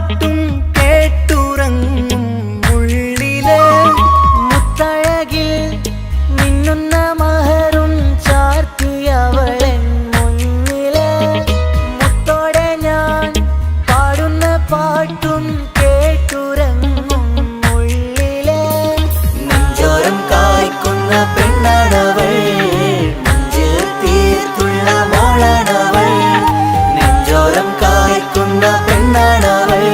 പാട്ടും കേട്ടുറങ്ങും ഉള്ളിലെ മുത്തഴകിൽ മിന്നുന്ന മഹറും ചാർത്തിയവളൻ മുന്നിലെ മുത്തോടെ ഞാൻ പാടുന്ന പാട്ടും കേട്ടുറങ്ങും ഉള്ളിലെ നെഞ്ചോരം കായ്ക്കുന്ന പെണ്ണാണവൾ നെഞ്ചിൽ തീർത്തുള്ള മോളാണവൾ നെഞ്ചോരം കായ്ക്കുന്ന പെണ്ണാണവൾ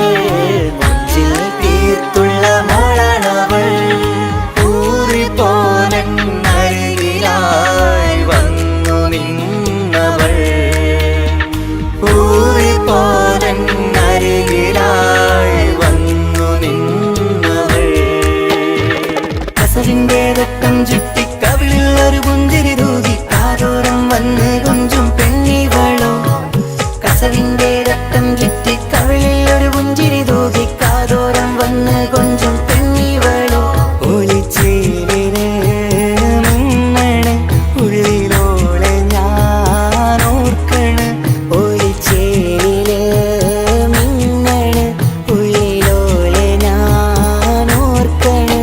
നെഞ്ചിൽ തീർത്തുള്ള മോളാണവൾ ഊറിപ്പോനരികിലായി വന്നു നിന്നവൾ ഊറിപ്പോനരികിലായി വന്നു നിന്നവൾ കസവിന്റെ വെട്ടം ചുറ്റി കവിളിൽ ഒരു പുഞ്ചിരി തൂകി കാതോരം വന്ന് കൊഞ്ചും പെണ്ണിവളോ കസവിന്റെ രക്തം ചുറ്റി കവിളിൽ ഒരു പുഞ്ചിരി തൂകി കാതോരം വന്ന് കൊഞ്ചും പെണ്ണിവളോ ഒളിച്ചേലിന് മിന്നണ് ഉള്ളിലോളെ ഞാൻ ഓർക്കണ് ഒളിച്ചേലില് മിന്നണ് ഉള്ളിലോളെ ഞാൻ ഓർക്കണ്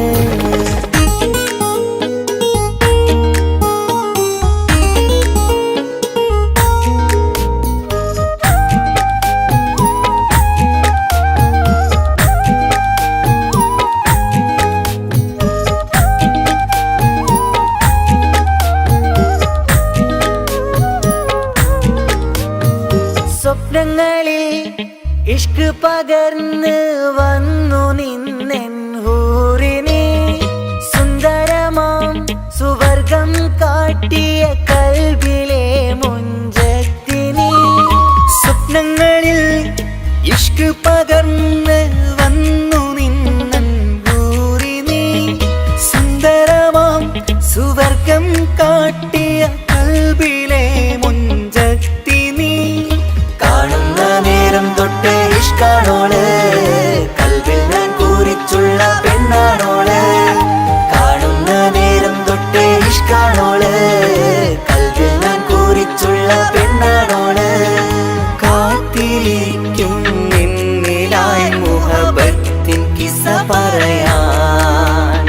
സ്വപ്നങ്ങളിൽ ഇഷ്ക് പകർന്ന് വന്നു നിന്നെൻ ഹൂറിനെ സുന്ദരമാം സുവർഗം കാട്ടിയ കൽബിലെ മുഞ്ചത്തിനെ സ്വപ്നങ്ങളിൽ ഇഷ്ക് പകർന്ന് വന്നു നിന്നെൻ ഹൂറിനെ സുന്ദരമാം സുവർഗം കാട്ടിയ കൽബിലെ മുഞ്ചത്തിനെ കാണുന്ന നേരം തൊട്ട് ഇഷ്കാണോള് കൽബിൽ ഞാൻ കൂറിച്ചുള്ള പെണ്ണാണോള് കാണുന്ന നേരം തൊട്ട് ഇഷ്കാണോള് കൽബിൽ ഞാൻ കൂറിച്ചുള്ള പെണ്ണാണോള് കാത്തിരിക്കും നിന്നിലായി മുഹബത്തിൻ കിസ്സ പറയാൻ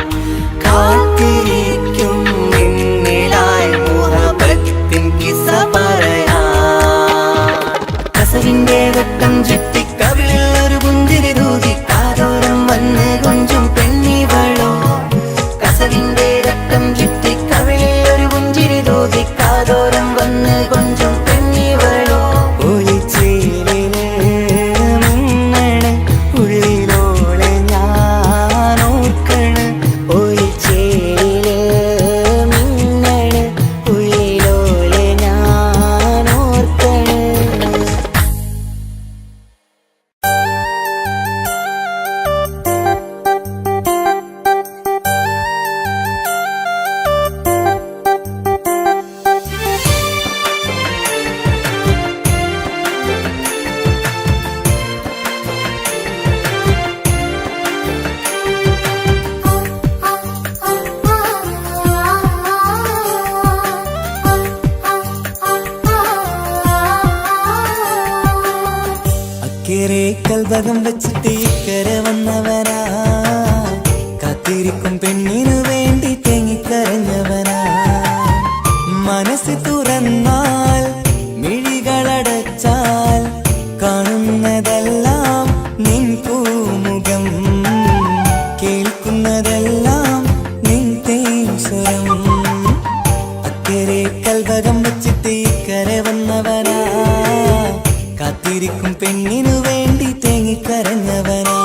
കാത്തിരിക്കും നിന്നിലായി മുഹബത്തിൻ കിസ്സ പറയാൻ കസവിന്റെ വെട്ടം ചുറ്റി കവിളിൽ ഒരു പുഞ്ചിരി തൂകി കാതോരം വന്ന് കൊഞ്ചും പെണ്ണിവളോ കസവിന്റെ രക്തം ചുറ്റി കവിളിൽ ഒരു പുഞ്ചിരി തൂകി കാതോരം വന്ന് കൊഞ്ചും പെണ്ണിവളോ ഒളിച്ചേലിന് മിന്നണ് ഉള്ളിലോളെ ഞാൻ ഓർക്കണ് ഒളിച്ചേലില് മിന്നണ് ഉള്ളിലോളെ ഞാൻ ഓർക്കണ് അക്കരെ കൽഭകം വെച്ചിട്ട് ഇക്കരെ വന്നവനാ കാത്തിരിക്കും പെണ്ണിനു വേണ്ടി തേങ്ങിക്കരഞ്ഞവനാ മനസ്സ് തുറന്നാൽ മിഴികളടച്ചാൽ കാണുന്നതെല്ലാം നിൻ പൂമുഖം കേൾക്കുന്നതെല്ലാം നിൻ തേൻസ്വരം അക്കരെ കൽഭകം വെച്ചിട്ട് ഇക്കരെ വന്നവനാ കാത്തിരിക്കും പെണ്ണിനു വേണ്ടി തേങ്ങിക്കരഞ്ഞവനാ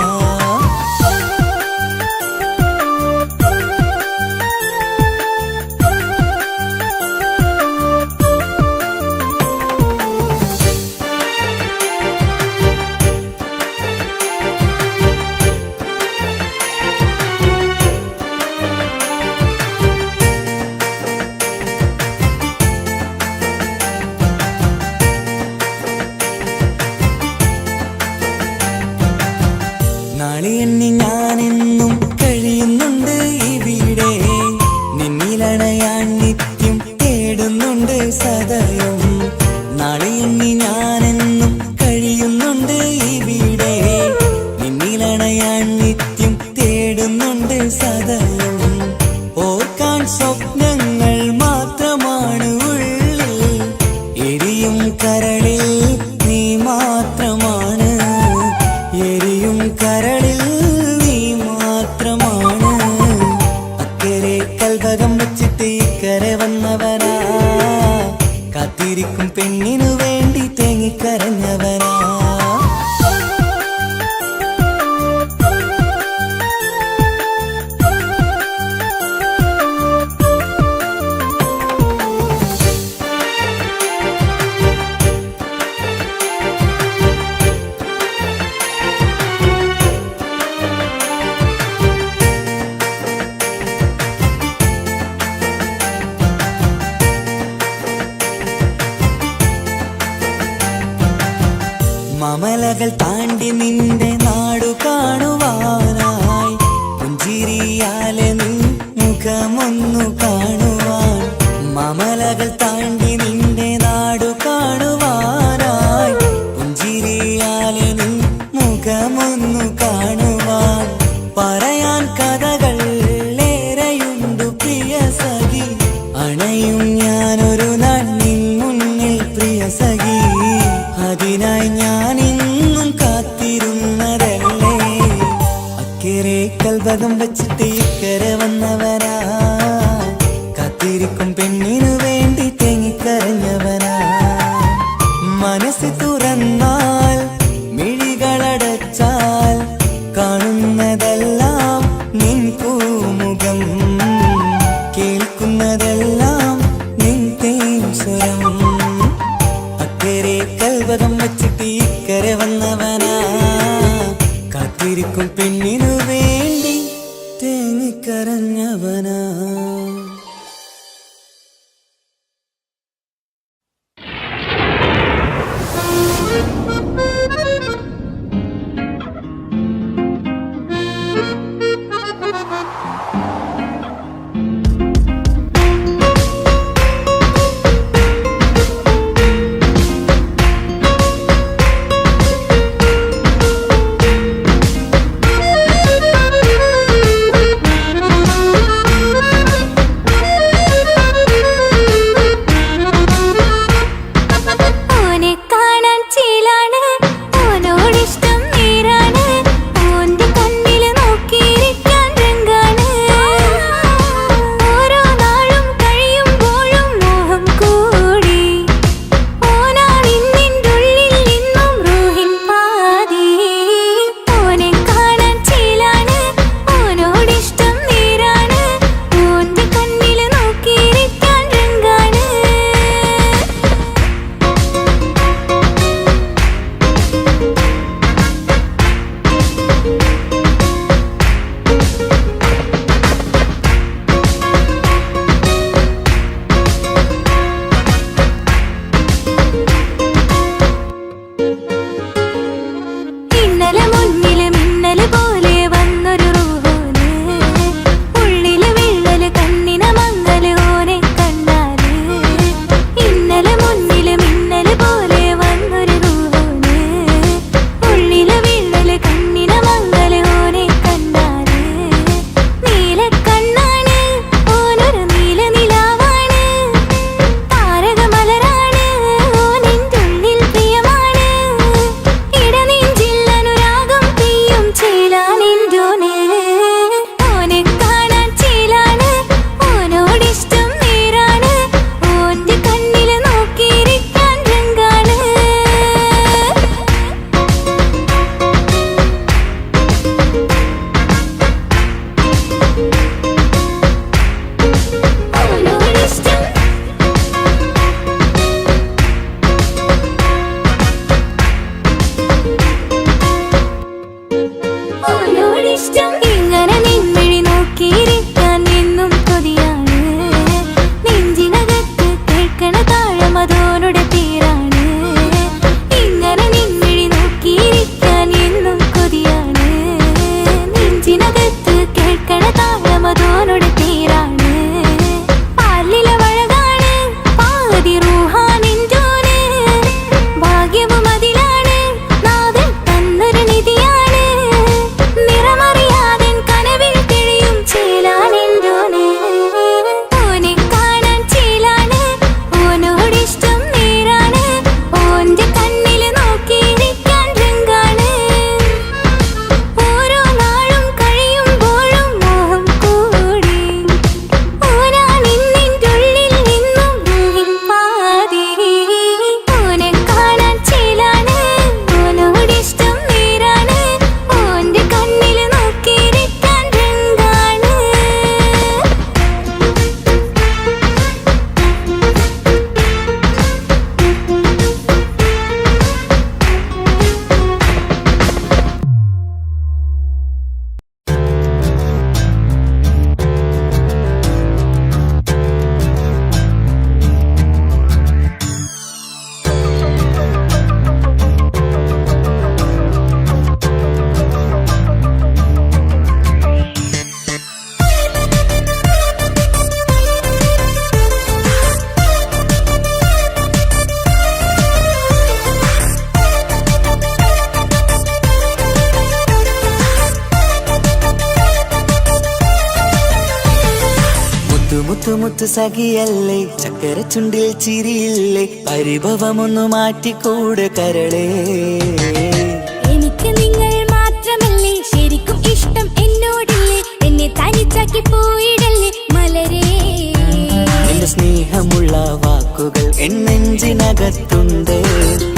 നാളെ എണ്ണി ഞാനെന്നും കഴിയുന്നുണ്ട് ഇവിടെ നിന്നിലണയാൻ നിത്യം തേടുന്നുണ്ട് സദയം നാളെ എണ്ണി ഞാനെന്നും കഴിയുന്നുണ്ട് ഇവിടെ തേങ്ങിക്കരഞ്ഞവനാ. മമലകൾ താണ്ടി നിന്റെ നാടു കാണുവാനായി പുഞ്ചിരിയാലെ നിൻ മുഖമൊന്നു കാണുവാൻ. മമലകൾ താണ്ടി നിന്റെ നാടു കാണുവാനായി പുഞ്ചിരിയാലെ നിൻ മുഖമൊന്നു കാണുവാൻ. പറയാൻ കഥകൾ ഏറെയുണ്ടു പ്രിയ സഖി, അണയും ഞാനൊരു നാൾ നിൻ മുന്നിൽ പ്രിയ സഖി. അതിനായി ഞാൻ ഇന്നും കാത്തിരുന്നതല്ലേ, അക്കരെ കൽവകം വച്ചിട്ട് ഇക്കരെ വന്നവനാ. കാത്തിരിക്കും പെണ്ണിനു വേണ്ടി തേങ്ങിക്കരഞ്ഞവനാ. മനസ്സ് തുറന്നാൽ മിഴികളടച്ചാൽ കാണുന്നതെല്ലാം നിൻ പൂമുഖം, കേൾക്കുന്നതെല്ലാം നിൻ തേൻ സ്വരം. അക്കരെ കൽവകം വച്ചിട്ട് ഇക്കരെ വന്നവനാ. കാത്തിരിക്കും പെണ്ണിനു വേണ്ടി തേങ്ങിക്കരഞ്ഞവനാ. മുത്തു സഖിയല്ലേ ചക്കര ചുണ്ടിൽ ചിരിയില്ലേ പരിഭവമൊന്നു മാറ്റിക്കൂടെ കരളേ എനിക്ക് നിങ്ങൾ മാത്രമല്ലേ ശരിക്കും ഇഷ്ടം എന്നോടില്ലേ എന്നെ തനിച്ചാക്കി പോയിടല്ലേ മലരേ എന്റെ സ്നേഹമുള്ള വാക്കുകൾ എന്നെഞ്ചിനകത്തുണ്ട്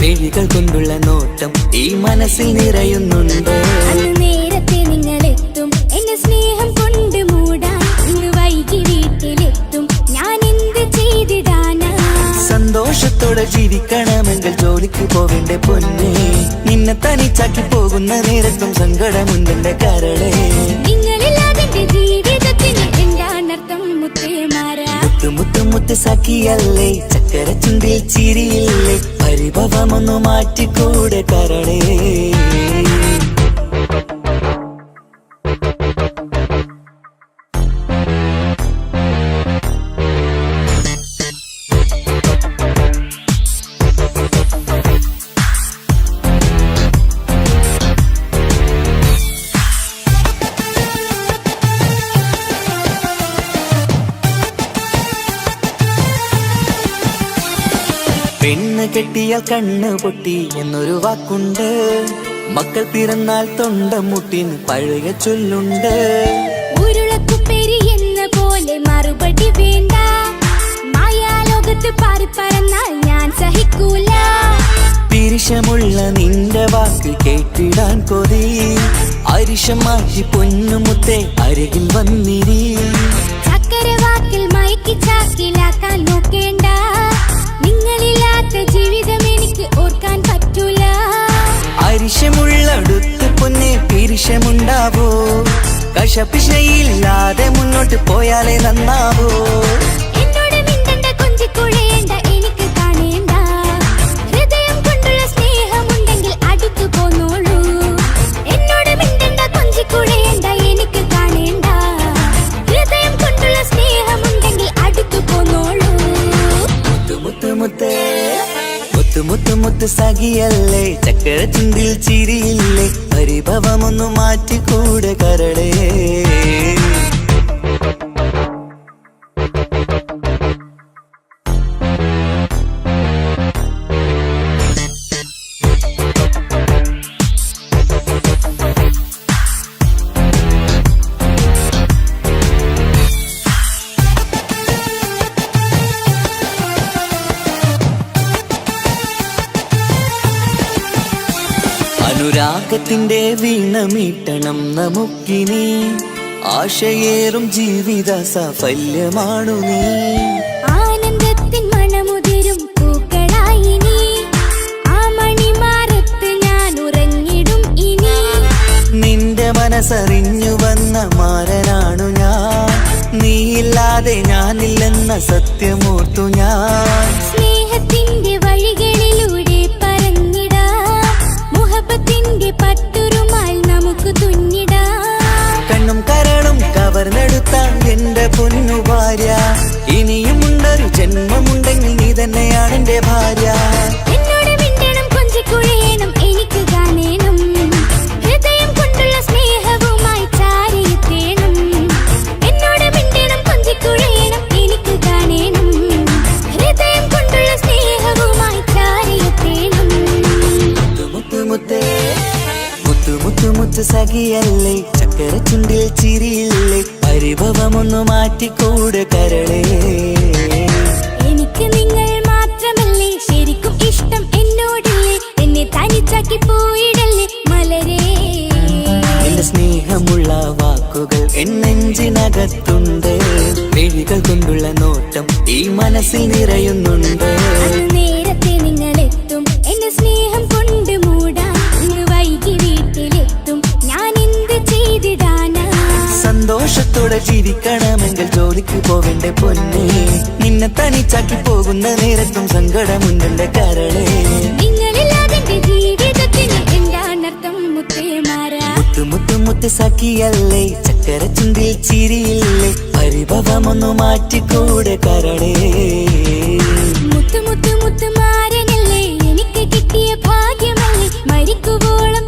മിഴികൾ കൊണ്ടുള്ള നോട്ടം ഈ മനസ്സിൽ നിറയുന്നുണ്ട് അന്ന് നേരത്തെ നിങ്ങളെത്തും എന്നെ സ്നേഹം കൊണ്ട് മൂടാൻ ഇന്ന് വൈകി വീട്ടിലെത്തും ഞാൻ എന്ത് ചെയ്തിടാനാ സന്തോഷത്തോടെ ജീവിക്കണമെങ്കിൽ ജോലിക്ക് പോവേണ്ട പൊന്നേ നിന്നെ തനിച്ചാക്കി പോകുന്ന നേരത്തും സങ്കടമുണ്ടെന്റെ കരളേ നിങ്ങളില്ലാതെ എന്റെ ജീവിതത്തിന് എന്താണർത്ഥം മുത്തേമാരാ മുത്തു മുത്തു മുത്തു സഖിയല്ലേ ചക്കര ചുണ്ടിൽ ചിരിയില്ലേ പരിഭവമൊന്നു മാറ്റിക്കൂടെ കരളേ പെണ്ണ് കെട്ടിയാൽ കണ്ണ് പൊട്ടി എന്നൊരു വാക്കുണ്ട് മക്കൾ പിറന്നാൽ തൊണ്ട മുട്ടിന് പഴയ ചൊല്ലുണ്ട് ഉരുളക്കുപ്പേരി എന്ന പോലെ മറുപടി വേണ്ട മായാലോകത്ത് പാറി പറന്നാൽ ഞാൻ സഹിക്കൂല പിരിശമുള്ള നിന്റെ വാക്ക് കേട്ടിടാൻ കൊതി അരിശം മാറ്റി പൊന്നുമുത്തേ അരികിൽ വന്നിരി ചക്കര വാക്കിൽ മയക്കി ചാക്കിലാക്കാൻ നോക്കേണ്ട നിങ്ങളില്ലാത്ത ജീവിതം എനിക്ക് ഓർക്കാൻ പറ്റൂല അരിശമുള്ളടുത്ത് പൊന്നെ പിരിശമുണ്ടാവോ കശപിശയില്ലാതെ മുന്നോട്ട് പോയാലേ നന്നാവോ എന്നോട് മിണ്ടണ്ട കൊഞ്ചിക്കുഴയേണ്ട എനിക്ക് കാണേണ്ട ഹൃദയം കൊണ്ടുള്ള സ്നേഹമുണ്ടെങ്കിൽ അടുത്തു പോന്നോളൂ എന്നോട് മിണ്ടണ്ട കൊഞ്ചിക്കുഴയേണ്ട എനിക്ക് കാണേണ്ട ഹൃദയം കൊണ്ടുള്ള സ്നേഹമുണ്ടെങ്കിൽ അടുത്തു പോന്നോളൂ മുത്തു മുത്ത് മുത്തു മുത്തു മുത്തു സഖിയല്ലേ ചക്കര ചുണ്ടിൽ ചിരിയില്ലേ പരിഭവമൊന്നു മാറ്റിക്കൂടെ കരളേ അനുരാഗത്തിന്റെ വീണമീട്ടണം നമുക്കിനി ആശയേറും ജീവിത സാഫല്യമാണു നീ ആനന്ദത്തിൻ മണമുതിരും പൂക്കളായി നീ ആ മണിമാറത്ത് ഞാൻ ഉറങ്ങിടും ഇനി നിന്റെ മനസ്സറിഞ്ഞു വന്ന മാരനാണു ഞാൻ നീയില്ലാതെ ഞാനില്ലെന്ന സത്യമോർത്തു ഞാൻ സ്നേഹത്തിന്റെ വഴികളിലൂടെ പറഞ്ഞിടാം മുഹബത്തിന്റെ പട്ടുരുമാൽ നമുക്ക് തുന്നിടാം കണ്ണും കരളും കവർന്നെടുത്ത എന്റെ പൊന്നു ഭാര്യ ഇനിയുമുണ്ടൊരു ജന്മമുണ്ടെങ്കിൽ നീ തന്നെയാണ് എന്റെ ഭാര്യ എന്നോട് മിണ്ടണം കൊഞ്ചിക്കുഴയണം എനിക്ക് കാണേണം ഹൃദയം കൊണ്ടുള്ള സ്നേഹവുമായി ചാരിയെത്തേണം എന്നോട് മിണ്ടണം കൊഞ്ചിക്കുഴയണം എനിക്ക് കാണേണം ഹൃദയം കൊണ്ടുള്ള സ്നേഹവുമായി ചാരിയെത്തേണം മുത്തു മുത്തേ മുത്തു മുത്തു മുത്തു സഖിയല്ലേ ചക്കര ചുണ്ടിൽ ചിരിയില്ലേ പരിഭവമൊന്നു മാറ്റിക്കൂടെ കരളേ എനിക്ക് നിങ്ങൾ മാത്രമല്ലേ ശരിക്കും ഇഷ്ടം എന്നോടില്ലേ എന്നെ തനിച്ചാക്കി പോയിടല്ലേ മലരേ എന്റെ സ്നേഹമുള്ള വാക്കുകൾ എന്നെഞ്ചിനകത്തുണ്ട് മിഴികൾ കൊണ്ടുള്ള നോട്ടം ഈ മനസ്സിൽ നിറയുന്നുണ്ട് അന്ന് നേരത്തെ നിങ്ങളെത്തും എന്റെ സ്നേഹം കൊണ്ട് മൂടാൻ ഇന്ന് വൈകി വീട്ടിലെത്തും ഞാൻ എന്ത് ചെയ്തിടാനാ സന്തോഷത്തോടെ ജീവിക്കണമെങ്കിൽ ജോലിക്ക് പോവേണ്ട പൊന്നേ നിന്നെ തനിച്ചാക്കി പോകുന്ന നേരത്തും സങ്കടമുണ്ടെന്റെ കരളേ നിങ്ങളില്ലാതെ എന്റെ ജീവിതത്തിന് എന്താണർത്ഥം മുത്തേമാരാ മുത്തു മുത്തു മുത്തു സഖിയല്ലേ ചക്കര ചുണ്ടിൽ ചിരിയില്ലേ പരിഭവമൊന്നു മാറ്റിക്കൂടെ കരളേ മുത്തു മുത്തു മുത്തുമാരനല്ലേ എനിക്ക് കിട്ടിയ ഭാഗ്യമല്ലേ മരിക്കുവോളം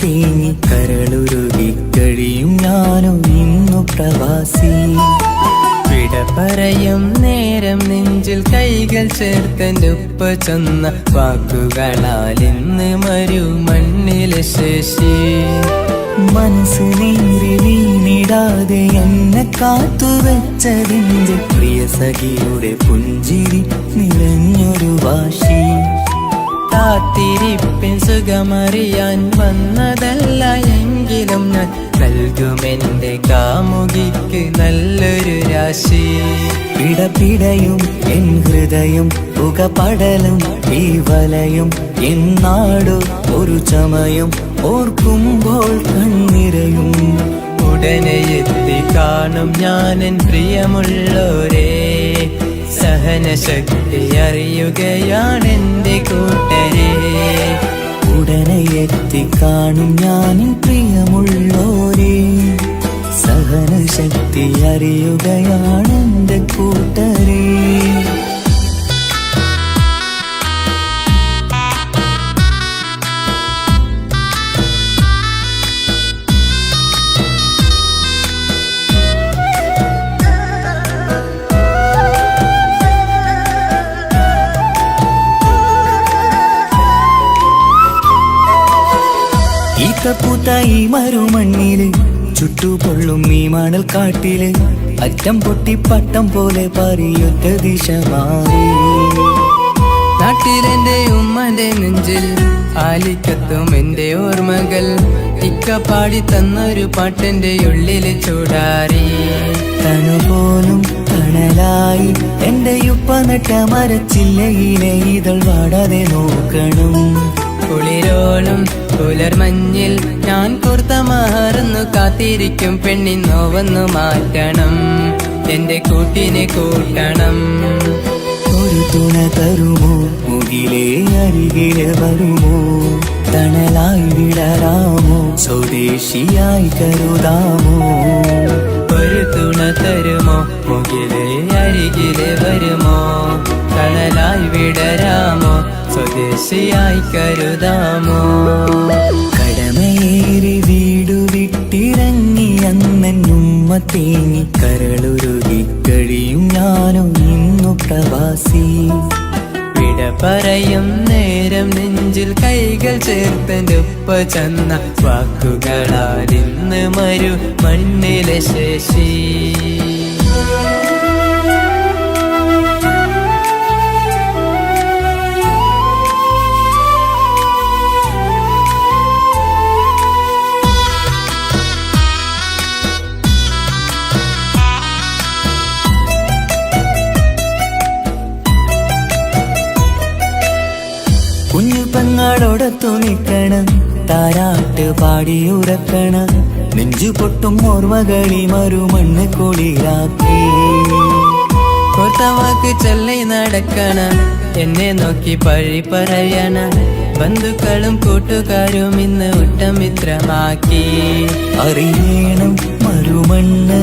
തേങ്ങി കരളുരുകി കഴിയും ഞാനും ഇന്നു പ്രവാസി. വിട പറയും നേരം നെഞ്ചിൽ കൈകൾ ചേർത്തെന്റെ ഉപ്പ ചൊന്ന വാക്കുകളാൽ ഇന്ന് മരുമണ്ണിലെ ശേഷി. മനസ്സ് നീറി വീണിടാതെ എന്നെ കാത്തുവെച്ചതിന്റെ പ്രിയ സഖിയുടെ പുഞ്ചിരി നിറഞ്ഞൊരു വാശി. കാത്തിരിപ്പിൻ സുഖമറിയാൻ വന്നതല്ല എങ്കിലും ഞാൻ നൽകുമെന്റെ കാമുകിക്ക് നല്ലൊരു രാശി. പിടപിടയും എൻ ഹൃദയം പുകപടലും ഈ വലയും എന്നാടു ഒരു ചമയം ഓർക്കുമ്പോൾ കണ്ണിരയും. ഉടനെ എത്തി കാണും ഞാനെൻ പ്രിയമുള്ളോരേ, സഹനശക്തി അറിയുകയാണെന്റെ കൂട്ടരെ. ഉടനെ എത്തി കാണും ഞാനും പ്രിയമുള്ളോരേ, സഹനശക്തി അറിയുകയാണെന്റെ കൂട്ടരേ. ഈത്തപ്പൂത്ത ഈ മരുമണ്ണില് ചുട്ടുപൊള്ളും ഈ മണൽ കാട്ടില് അറ്റം പൊട്ടി പട്ടം പോലെ പറയൊറ്റ ദിശ മാറി. നാട്ടിലെന്റെ ഉമ്മന്റെ നെഞ്ചിൽ ആലിക്കത്തും എന്റെ ഓർമ്മകൾ ഇക്ക പാടി തന്നൊരു പാട്ടെന്റെ ഉള്ളില് ചൂടാറി. തണുപോലും തണലായി എന്റെ ഉപ്പ നട്ട മരച്ചില്ലയിലെ ഇതൾ വാടാതെ നോക്കണം. കുളിരോളും പുലർമഞ്ഞിൽ ഞാൻ കുർത്ത മാറുന്നു കാത്തിരിക്കും പെണ്ണിന്നോ വന്നു മാറ്റണം, എന്റെ കൂട്ടിനെ കൂട്ടണം. ഒരു തുണ തരുമോ മുകിലേ അരികിലെ വരുമോ, തണലായി വിടരാമോ സ്വദേശിയായി കരുതാമോ. ഒരു തുണ തരുമോ മുകിലേ അരികിലെ വരുമോ, തണലായി വിടരാമോ സ്വദേശിയായി കരുതാമോ. കടമയേറി വീടു വിട്ടിറങ്ങി അന്നുമ്മ തേങ്ങി കരളുരുകി കഴിയും ഞാനും ഇന്നു പ്രവാസി. വിട പറയും നേരം നെഞ്ചിൽ കൈകൾ ചേർത്തെന്റെ ഉപ്പ ചെന്ന വാക്കുകളാൽ ഇന്ന് മരുമണ്ണിലെ ശേഷി. കുഞ്ഞു പെങ്ങളോടൊത്തു നിൽക്കണം, താരാട്ട് പാടിയുറക്കണം, നെഞ്ചു പൊട്ടും ഓർമ്മകളി മരുമണ്ണ് കുളിരാക്കി. കൊത്തവാക്ക് ചൊല്ലി നടക്കണ, എന്നെ നോക്കി പഴി പറയണ, ബന്ധുക്കളും കൂട്ടുകാരും ഇന്ന് ഉറ്റമിത്രമാക്കി. അറിയണം മരുമണ്ണ്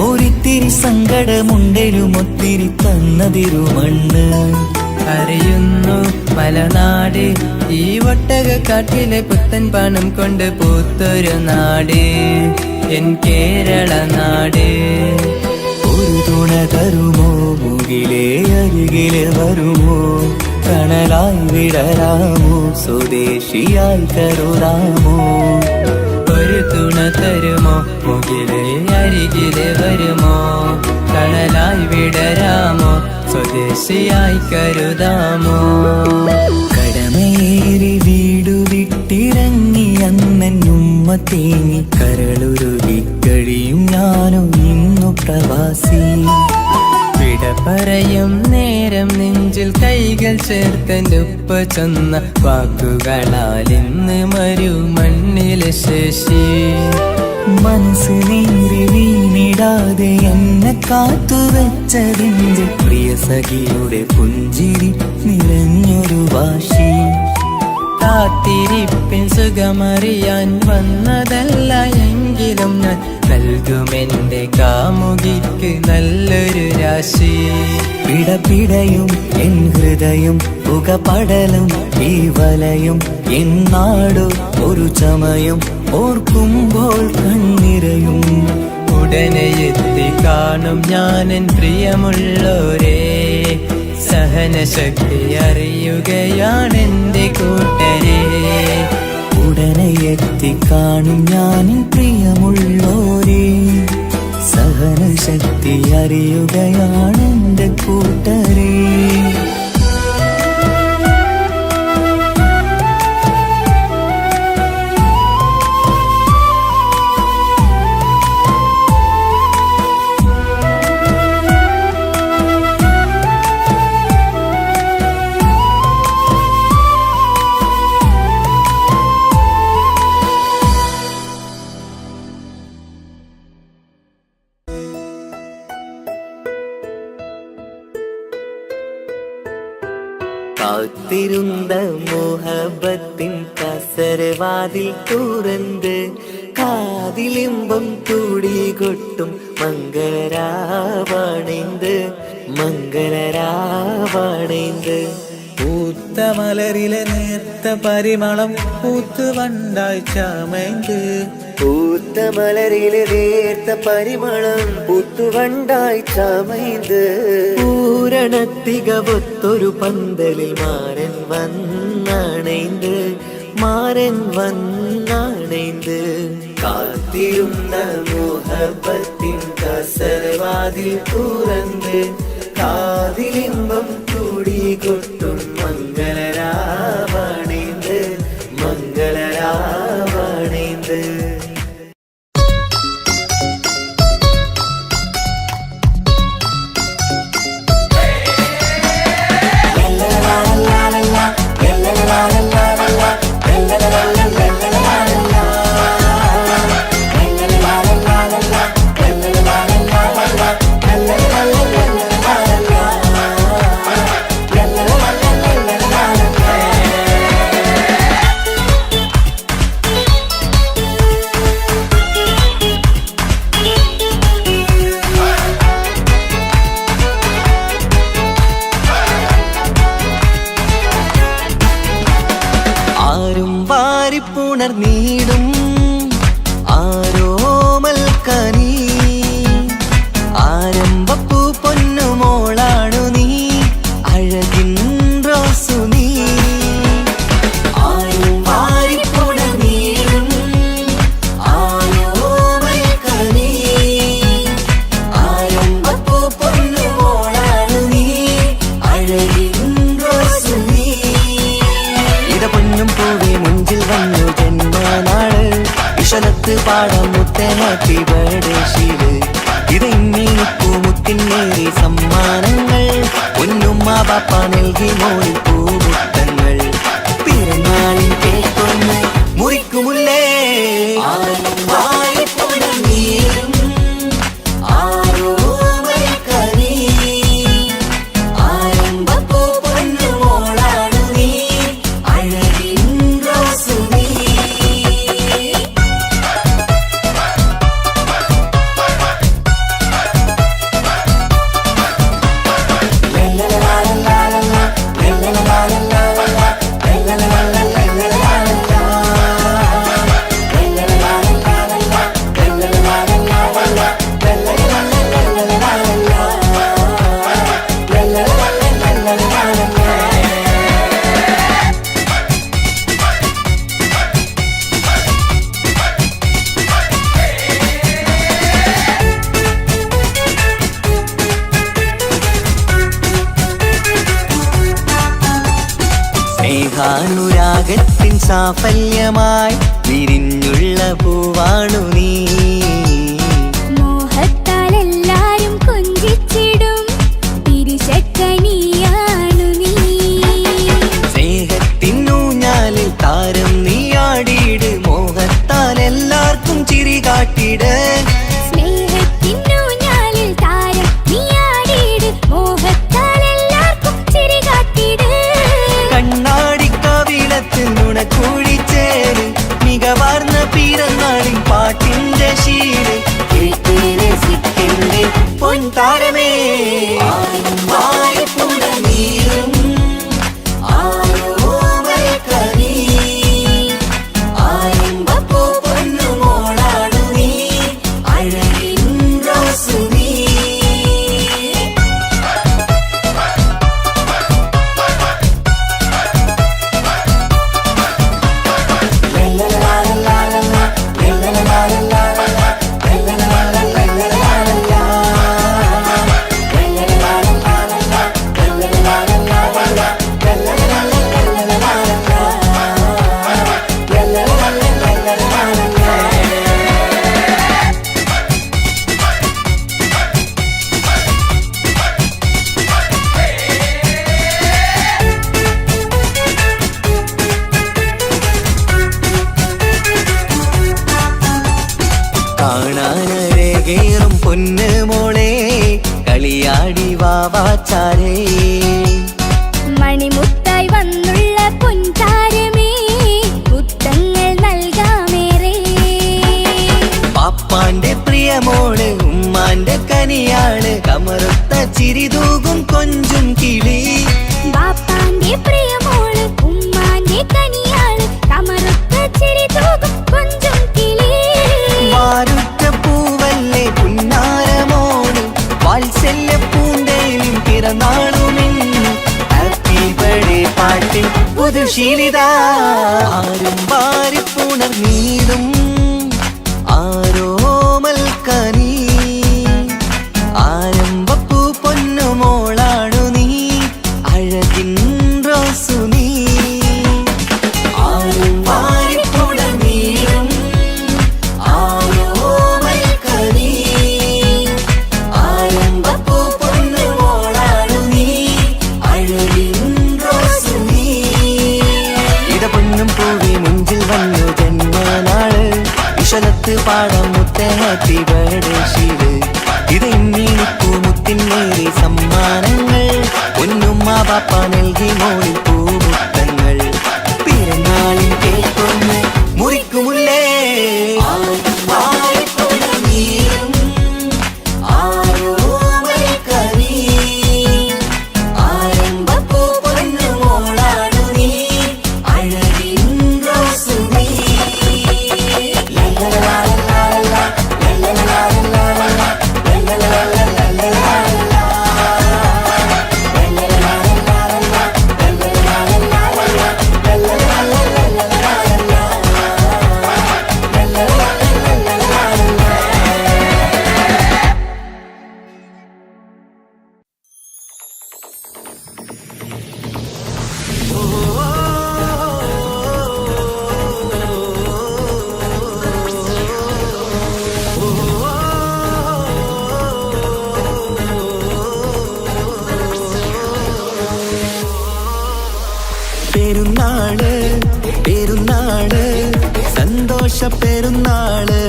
ഒരിത്തിരി സങ്കടമുണ്ടേലും ഒത്തിരി തന്നതിരുമണ്ണ്. അറിയുന്നു മലനാട് ഈ ഒട്ടകക്കാട്ടിലെ പുത്തൻ പണം കൊണ്ട് പൂത്തൊരു നാട്, എൻ കേരള നാട്. ഒരു തുണ തരുമോ മുകിലേ അരികിലെ വരുമോ, തണലായി വിടരാമോ സ്വദേശിയായി കരുതാമോ. ഒരു തുണ തരുമോ മുകിലേ അരികിലെ വരുമോ, തണലായി വിടരാമോ സ്വദേശിയായി കരുതാമോ. കടമയേറി വീടു വിട്ടിറങ്ങി അന്നുമ്മ തേങ്ങി കരളുരുകി കഴിയും ഞാനും ഇന്നു പ്രവാസി. വിട പറയും നേരം നെഞ്ചിൽ കൈകൾ ചേർത്തെന്റെ ഉപ്പ ചൊന്ന വാക്കുകളാൽ ഇന്ന് മരുമണ്ണിലെ ശേഷി. മനസ്സ് നീറി വീണിടാതെ എന്നെ കാത്തുവെച്ചതിന്റെ പ്രിയ സഖിയുടെ പുഞ്ചിരി നിറഞ്ഞൊരു വാശി. കാത്തിരിപ്പിൻ സുഖമറിയാൻ വന്നതല്ല എങ്കിലും ഞാൻ നൽകുമെന്റെ കാമുകിക്ക് നല്ലൊരു രാശി. പിടപിടയും എൻ ഹൃദയം പുകപടലും ഈ വലയും എന്നാടോ ഒരു ചമയം ഓർക്കുമ്പോൾ കണ്ണിരയും. ഉടനെ എത്തി കാണും ഞാനെൻ പ്രിയമുള്ളോരേ, സഹനശക്തി അറിയുകയാണെന്റെ കൂട്ടരെ. ഉടനെ എത്തിക്കാണും ഞാൻ പ്രിയമുള്ളോരേ, സഹനശക്തി അറിയുകയാണെന്റെ കൂട്ടരേ. കാത്തിരുന്ന മോഹബത്തിൻ കസരവാതിൽ തുറന്ന് കാതിലിമ്പം തുടികൊട്ടും മംഗളരാവണൈந்து മംഗളരാവണൈந்து. പൂത്ത മലരിലെ നേർത്ത പരിമളം പൂത്തുവണ്ടായി ചമൈந்து, പൂത്ത മലരിലെ നേർത്ത പരിമളം പൂത്തുവണ്ടായി ചമൈந்து. പൂരണത്തികവൊത്തൊരു പന്തലിൽ മാരൻ വന്നണൈந்து മാരൻ വന്നണൈந்து. കാത്തിരുന്ന മോഹബത്തിൻ കസരവാതിൽ തുറന്ന് കാതിലിമ്പം തുടികൊട്ടും മംഗളരാവണൈந்து മംഗളരാവണൈந்து. പുണർന്നീടും ആരോമൽ കനി ആരംഭപ്പൂ പൊന്നുമോളാണു നീ അഴകിൻ റോസു നീ. ആരും വാരിപ്പുണർന്നീടും ആരോമൽ കനി ആരംഭപ്പൂ പൊന്നുമോളാണു നീ അഴകിൻ റോസു നീ. ഇത പൊന്നും പൂവേ മുഞ്ചിൽ വന്നു ജന്മനാള് ഇഷലത്ത് പാടം മുത്തേ ഹാപ്പി ബർത്ത്ഡേ ശീല്. ഇതെന്നിപ്പൂ മുത്തിനേറി സമ്മാനങ്ങൾ പൊന്നുമ്മ ബാപ്പ നൽകി മോളിൽ പൂമുത്തങ്ങൾ. പിറന്നാളിൻ കേക്കൊന്ന് മുറിക്കുമുല്ലേ ആരും വാരിപ്പുണർന്നീടും ആരോമൽ കനി ആരംഭപ്പൂ പൊന്നുമോളാണു നീ അഴകിൻ റോസു നീ. സ്നേഹാനുരാഗത്തിൻ സാഫല്യമായി വിരിഞ്ഞുള്ള പൂവാണു നീ. മോഹത്താൽ എല്ലാരും കൊഞ്ചിച്ചിടും തിരിശക്കനിയാണു നീ. സ്നേഹത്തിനൂഞ്ഞാലിൽ താരം നീയാടിയിട് മോഹത്താൽ എല്ലാവർക്കും ചിരി കാട്ടിട്. സ്നേഹത്തിനൂഞ്ഞാലിൽ താരം നീയാടിയിട് മോഹത്താൽ എല്ലാവർക്കും ചിരി കാട്ടിട്. കണ്ണാടിക്കവിളത്ത് നുണക്കൂടിച്ചേര് മികവാർന്ന പിറന്നാളിൻ പാട്ടിന്റെ ശീല് താരമേ നീരും ആരോമൽ കനി ആരംഭപ്പൂ പൊന്നുമോളാണു നീ അഴകിൻ റോസു നീ കാണാനരകേറും പൊന്ന് മോളെ കളിയാടി വാവാച്ചാരേ മണിമുത്തായി വന്നുള്ള പൊൻതാരമേ മുത്തങ്ങൾ നൽകാമേറെ പാപ്പാന്റെ പ്രിയമോള് ഉമ്മാന്റെ കനിയാള് കമറുത്ത ചിരിതൂകും കൊഞ്ചും കിളി ബാപ്പാന്റെ പ്രിയമോള് ഉമ്മാന്റെ കനിയാള് കമറുത്ത ചിരി തൂകും കൊഞ്ചും കിളി വാരുറ്റ പൂവല്ലേ പുന്നാരമോള് വാത്സല്യ പൂന്തേലും പിറന്നാളുമിന്ന് ഹാപ്പി ബർത്ത്ഡേ പാട്ടിൽ പുതുശീലിത ആരും വാരിപ്പുണർന്നീടും ആരോമൽ കനി ആരംഭപ്പൂ പൊന്നുമോളാണു നീ അഴകിൻ റോസു നീ ആരും വാരിപ്പുണർന്നീടും ആരോമൽ കനി ആരംഭപ്പൂ പൊന്നുമോളാണു നീ അഴകിൻ റോസു നീ ഇട പൊന്നും പൂവി മുഞ്ചിൽ വന്നു ജന്മനാള് വിശലത്ത് പാടം മുത്ത ഹാപ്പി ബർത്ത്ഡേ ശീല് ഇത് ഇന്നീനിപ്പൂ മുത്തിനേറി സമ്മാനങ്ങൾ പൊന്നുമ്മ പാപ്പ നൽകി മോളിൽ പൂമുത്തങ്ങൾ പിറന്നാളിൻ കേൾക്കൊന്ന് മുറിക്കുമുല്ലേ നീരും ആരോമൽ കനി ആരംഭപ്പൂ പൊന്നുമോളാണു നീ അഴകിൻ റോസു നീ പെരുന്നാള് പെരുന്നാള് സന്തോഷ പെരുന്നാള്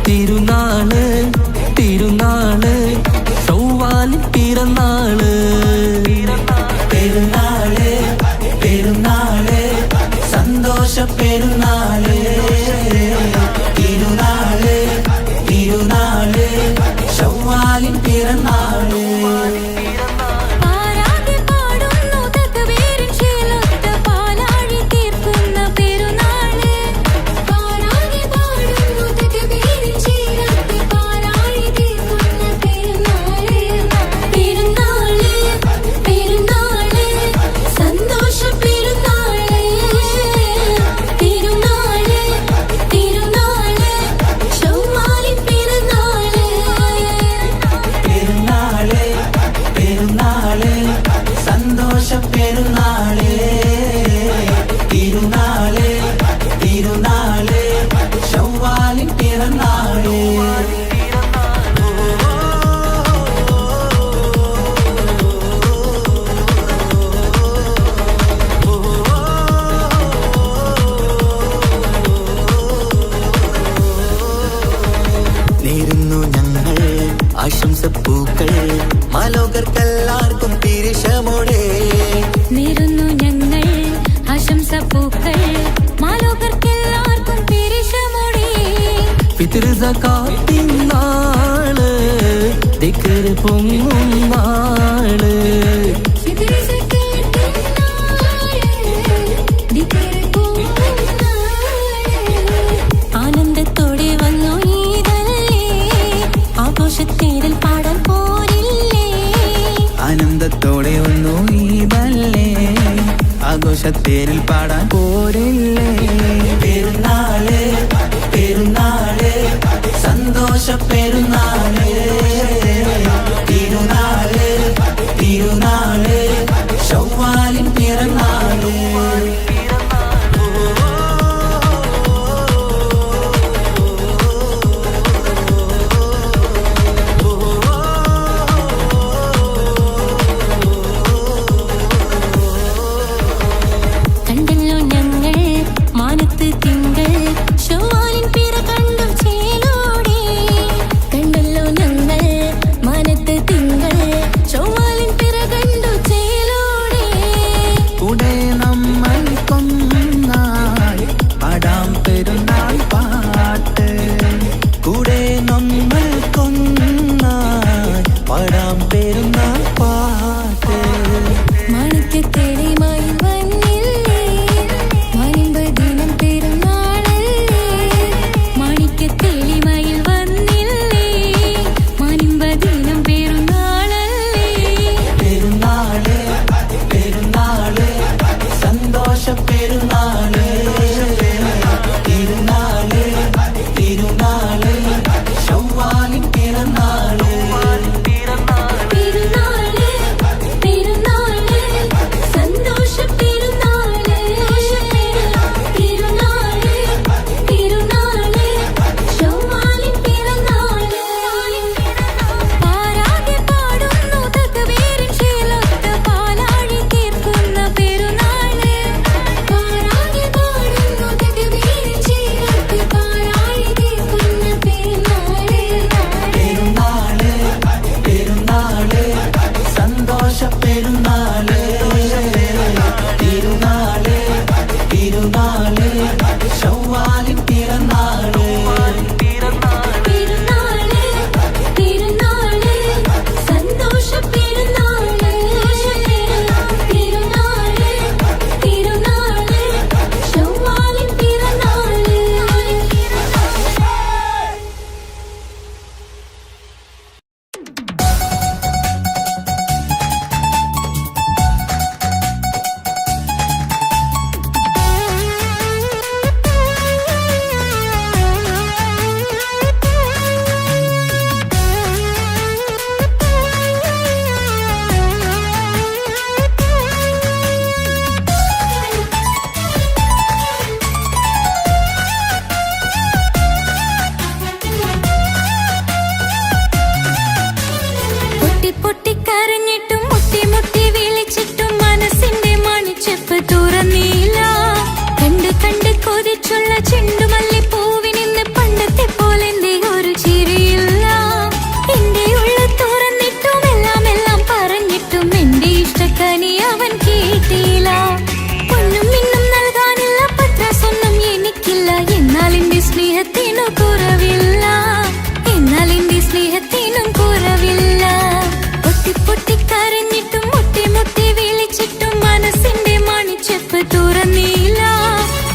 തിരുനാള് തിരുനാള് ചൊവ്വാലിൻ പിറന്നാള് പെരുന്നാള് പെരുന്നാള് സന്തോഷ പെരുന്നാള് തിരുനാള് തിരുനാള് ചൊവ്വാലിൻ പിറന്നാള് പാരാകെ പാടുന്നു തകവേറിൻ ശീലൊത്ത പാലാഴി തീർക്കുന്ന പെരുന്നാള് പാരാകെ പാടുന്നു തകവേറിൻ ശീലൊത്ത പാലാഴി തീർക്കുന്ന പെരുന്നാള് പെരുന്നാള് പെരുന്നാള് സന്തോഷ പെരുന്നാള് തിരുനാള് തിരുനാള് ചൊവ്വാലിൻ പെരുന്നാള് പെരുന്നാള് പെരുന്നാള് സന്തോഷ പെരുന്നാള് തിരുനാള് തിരുനാള് ചൊവ്വാലിൻ പിറന്നാള് നേരുന്നു ഞങ്ങൾ ആശംസപ്പൂക്കൾ മാലോകർക്കെല്ലാവർക്കും തിരിശമോടെ നേരുന്നു ഞങ്ങൾ ആശംസപ്പൂക്കൾ മാലോകർക്കെല്ലാവർക്കും പെരിശമോടെ പിതൃ സകാത്തിൻ നാള് ദിക്റ് പൊങ്ങും നാള്. ആനന്ദത്തോടെ വന്നു ഈദല്ലേ, ആഘോഷത്തേരിൽ പാടാൻ പോരില്ലേ. ആനന്ദത്തോടെ ഒന്നു ഈദല്ലേ, ആഘോഷത്തേരിൽ പാടാൻ പോരില്ലേ. പെരുന്നാള് പെരുന്നാള് സന്തോഷ പെരുന്നാള്, തിരുനാള് തിരുനാള് ശൗവാലിൻ പിറന്നാള്. കണ്ടല്ലോ ഞങ്ങൾ മാനത്ത് തിങ്കൾ, ശൗവാലിൻ പിറ കണ്ടു ചേലോടെ. കണ്ടല്ലോ ഞങ്ങൾ മാനത്ത് തിങ്കൾ, ശൗവാലിൻ പിറ കണ്ടു ചേലോടെ. കൂടെ നമ്മൾ കൊന്നാൾ പാടാം പെരുന്നാൾ പാട്ട്, കൂടെ നമ്മൾ കൊന്നാൾ പാടാം പെരുന്നാൾ പാട്ട്. മാണിക്യത്തേളിമായി വന്നില്ലേ, മാനിമ്പദിനം പെരുന്നാളല്ലേ. മാണിക്യത്തേളിമായി വന്നില്ലേ, മാനിമ്പദിനം പെരുന്നാളല്ലേ. പെരുന്നാള് പെരുന്നാള് സന്തോഷ പെരുന്നാള്, തിരുനാള് തിരുനാള് ശൗവാലിൻ പിറന്നാള്. പെരുന്നാള് പെരുന്നാള് സന്തോഷ പെരുന്നാള്, തിരുനാള് തിരുനാള് ശൗവാലിൻ പിറന്നാള്. പാരാകെ പാടുന്നു തക്ബീറിൻ ശീലൊത്ത്, പാലാഴി തീർക്കുന്ന പെരുന്നാള്. പാരാകെ പാടുന്നു തക്ബീറിൻ ശീലൊത്ത്, പാലാഴി തീർക്കുന്ന പെരുന്നാള്. പെരുന്നാള് പെരുന്നാള് സന്തോഷ പെരുന്നാള്, തിരുനാള് തിരുനാള് ശൗവാലിൻ പിറന്നാള്. പെരുന്നാള് പെരുന്നാള് സന്തോഷ പെരുന്നാള്, തിരുനാള് തിരുനാള് ശൗവാലിൻ പിറന്നാള്. പൊട്ടി പൊട്ടി കരഞ്ഞിട്ടും മുട്ടി മുട്ടി വിളിച്ചിട്ടും മനസ്സിന്റെ മണിച്ചെപ്പ് തുറന്നില്ല. കണ്ട് കണ്ട് കൊതിച്ചുള്ള ചെണ്ടുമല്ലി പൂവിനിന്ന് പണ്ടത്തെ പോലെ ഒരു ചിരിയില്ല. എന്റെ ഉള്ളു തുറന്നിട്ടും എല്ലാം എല്ലാം പറഞ്ഞിട്ടും എന്റെ ഇഷ്ടക്കനി അവൻ കേട്ടില്ല. പൊന്നും മിന്നും നൽകാനില്ല, പത്രാസൊന്നും എനിക്കില്ല. എന്നാൽ എന്റെ സ്നേഹത്തിനു കുറവില്ല, എന്നാൽ എന്റെ സ്നേഹത്തിനും കുറവില്ല. പൊട്ടി പൊട്ടി കരഞ്ഞിട്ടും മുട്ടി മുട്ടി വിളിച്ചിട്ടും മനസ്സിന്റെ മണിച്ചെപ്പ് തുറന്നില്ല.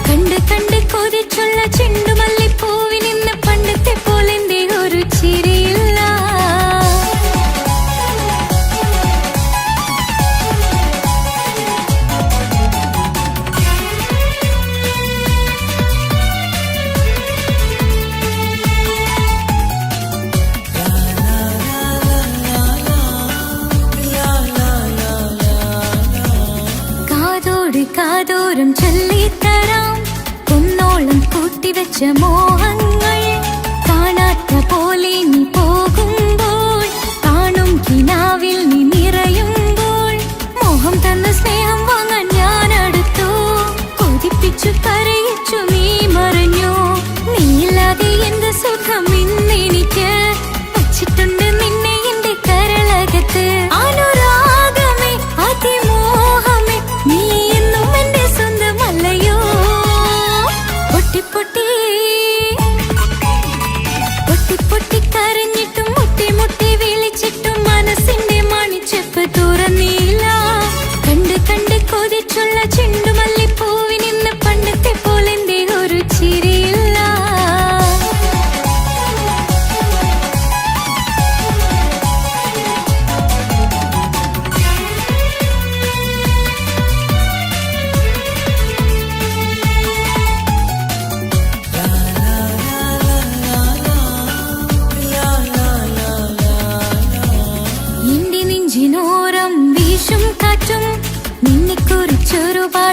കണ്ട് കണ്ട് കൊതിച്ചുള്ള ചെണ്ടുമല്ലി പൂവിനിന്ന് പണ്ടത്തെ പോലെ ഒരു ചിരിയില്ല. കാതോട് കാതോരം ചൊല്ലിത്തരാം കുന്നോളം കൂട്ടിവെച്ച മോഹങ്ങൾ. കാണാത്ത പോലെ നീ പോകുമ്പോൾ, കാണും കിനാവിൽ നീ നിറയുമ്പോൾ, മോഹം തന്ന സ്നേഹം വാങ്ങാൻ ഞാൻ അടുത്തു. കൊതിപ്പിച്ചു കരയിച്ചു നീ മറഞ്ഞു. നീയില്ലാതെ എന്ത് സുഖം ഇന്നെനിക്ക്, വച്ചിട്ടുണ്ട് നിന്നെ എന്റെ കരളകത്ത്. അനുരാഗമേ അതിമോഹമേ നീ എന്നും എന്റെ സ്വന്തമല്ലയോ. പൊട്ടി പൊട്ടി പൊട്ടി പൊട്ടി കരഞ്ഞിട്ടും മുട്ടി മുട്ടി വിളിച്ചിട്ടും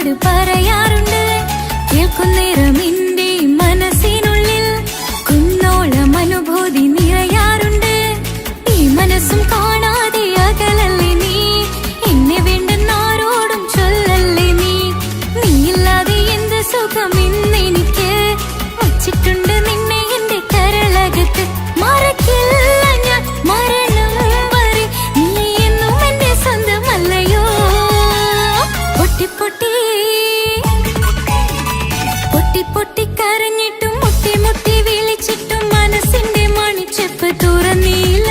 എന്നോട് പറയാറുണ്ട്. കേൾക്കുന്നേരം എന്റെ മനസ്സിനുള്ളിൽ കുന്നോളം അനുഭൂതി നിറയാറുണ്ട്. ഈ മനസ്സും കാണാതെ അകലല്ലേ നീ, എന്നെ വേണ്ടെന്നാരോടും ചൊല്ലല്ലേ നീ. നീയില്ലാതെ എന്ത് സുഖം ഇന്നെനിക്ക്, വച്ചിട്ടുണ്ട് നിന്നെ എന്റെ കരളകത്ത്. മറക്കില്ല ഞാൻ മരണം വരെ, നീ എന്നും എന്റെ സ്വന്തമല്ലയോ. പൊട്ടി പൊട്ടി പൊട്ടി പൊട്ടി കരഞ്ഞിട്ടും മുട്ടി മുട്ടി വിളിച്ചിട്ടും മനസ്സിന്റെ മണിച്ചെപ്പ് തുറന്നില്ല.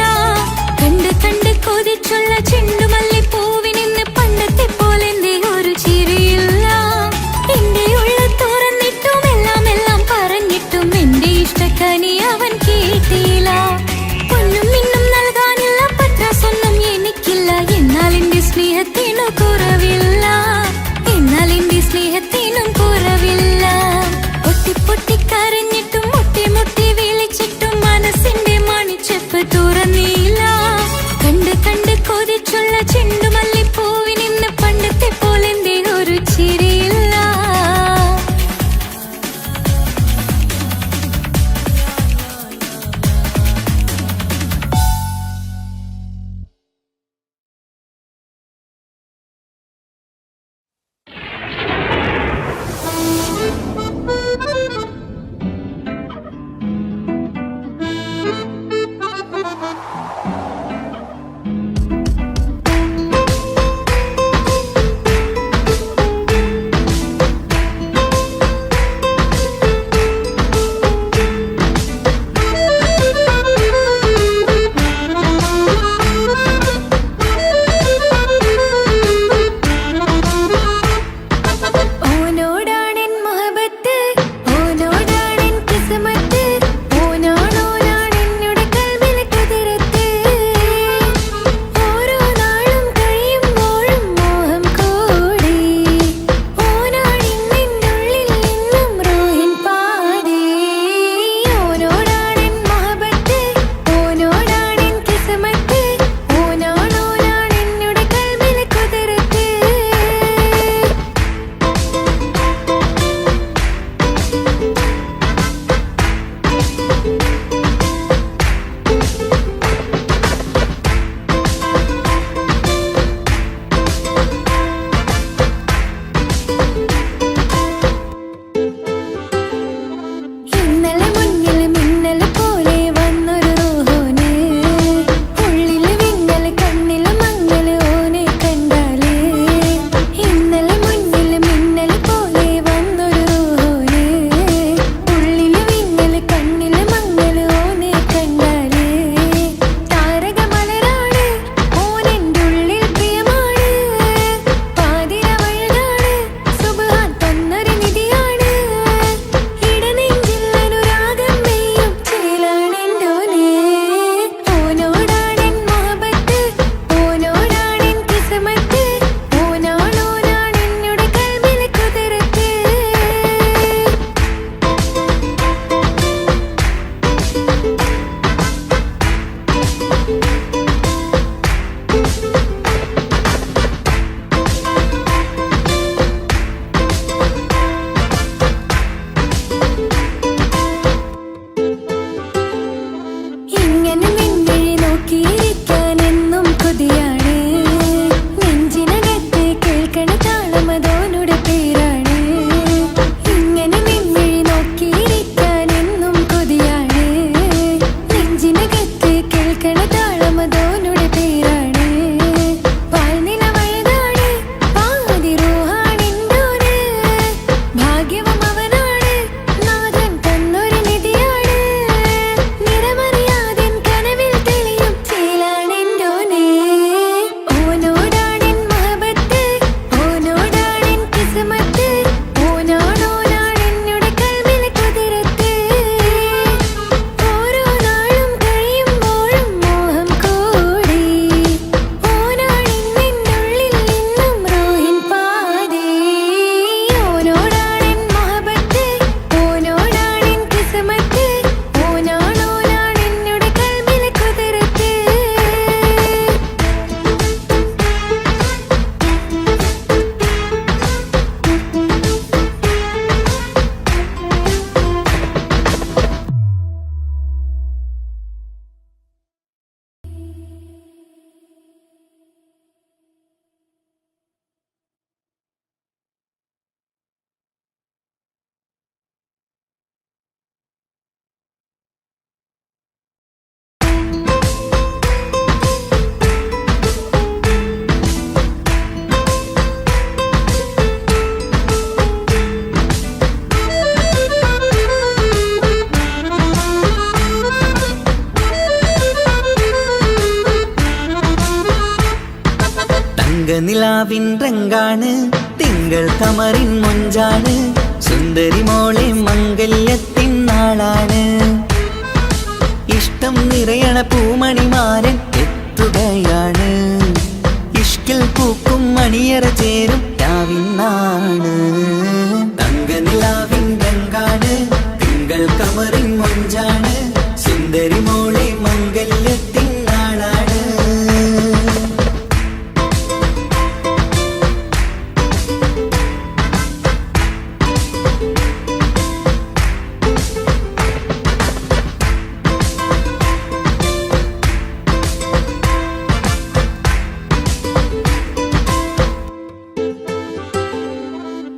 കണ്ട് കണ്ട് കൊതിച്ചുള്ള ചെണ്ടുമല്ലിപ്പൂവിനിന്ന് പണ്ടത്തെ പോലെ എന്റെ ഒരു ചിരിയില്ല. എന്റെ ഉള്ള തുറന്നിട്ടും എല്ലാം എല്ലാം പറഞ്ഞിട്ടും എന്റെ ഇഷ്ടക്കനി അവൻ കേട്ടില്ല. പൊന്നും മിന്നും നൽകാനില്ല, പത്രാസൊന്നും എനിക്കില്ല. എന്നാൽ എന്റെ സ്നേഹത്തിനു കുറവില്ല, എന്നാൽ എന്റെ സ്നേഹത്തിനും കുറവില്ല. പൊട്ടി പൊട്ടി കരഞ്ഞിട്ടും മുട്ടി മുട്ടി വിളിച്ചിട്ടും മനസ്സിന്റെ മണിച്ചെപ്പ് തുറന്നില്ല. കണ്ട് കണ്ട് കൊതിച്ചുള്ള ചെണ്ടുമല്ലിപ്പൂവിനിന്ന് പണ്ടത്തെ പോലെ എന്റെ ഒരു ചിരിയില്ല. തങ്കനിലാവിൻ രംഗാണ് തിങ്കൾ കമറിൻ മൊഞ്ചാണ് സുന്ദരി മോളെ മംഗല്യത്തിൻ നാളാണ് ഇഷ്ടം നിറയണ പൂമണിമാരൻ എത്തുകയാണ് ഇഷ്കിൽ പൂക്കും മണിയറ ചേരും രാവിനാണ് തങ്കനിലാവിൻ രംഗാണ് തിങ്കൾ കമറിൻ മൊഞ്ചാണ് സുന്ദരി മോളെ മംഗല്യത്തിൻ നാളാണ്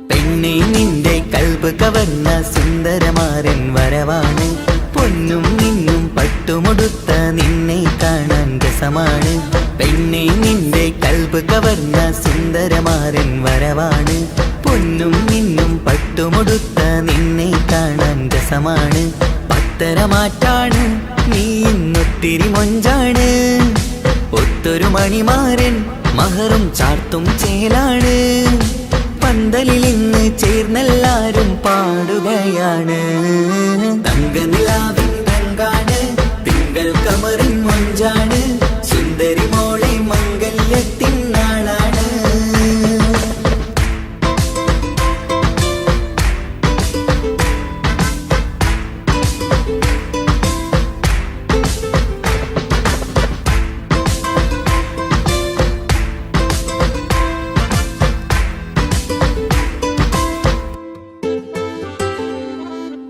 പെണ്ണെ നിന്റെ കൽബ് കവർന്ന സുന്ദരമാരൻ വരവാണ് പൊന്നും നിന്നും പട്ടുമുടുത്ത നിന്നെ കാണാൻ രസമാണ് പെണ്ണെ നിന്റെ കൽബ് കവർന്ന സുന്ദരമാരൻ വരവാണ് പൊന്നും നിന്നും പട്ടുമുടുത്ത നിന്നെ കാണാൻ രസമാണ് പത്തരമാറ്റാണ് നീ ഇന്നൊത്തിരി മൊഞ്ചാണ് ഒത്തൊരു മണിമാരൻ മഹറും ചാർത്തും ചേലാണ് പന്തലിൽ ഇന്ന് ചേർന്നെല്ലാരും പാടുകയാണ് തങ്കനിലാവിൻ രംഗാണ് തിങ്കൾ കമറിൻ മൊഞ്ചാണ് സുന്ദരി മോളെ മംഗല്യത്തിൻ നാളാണ്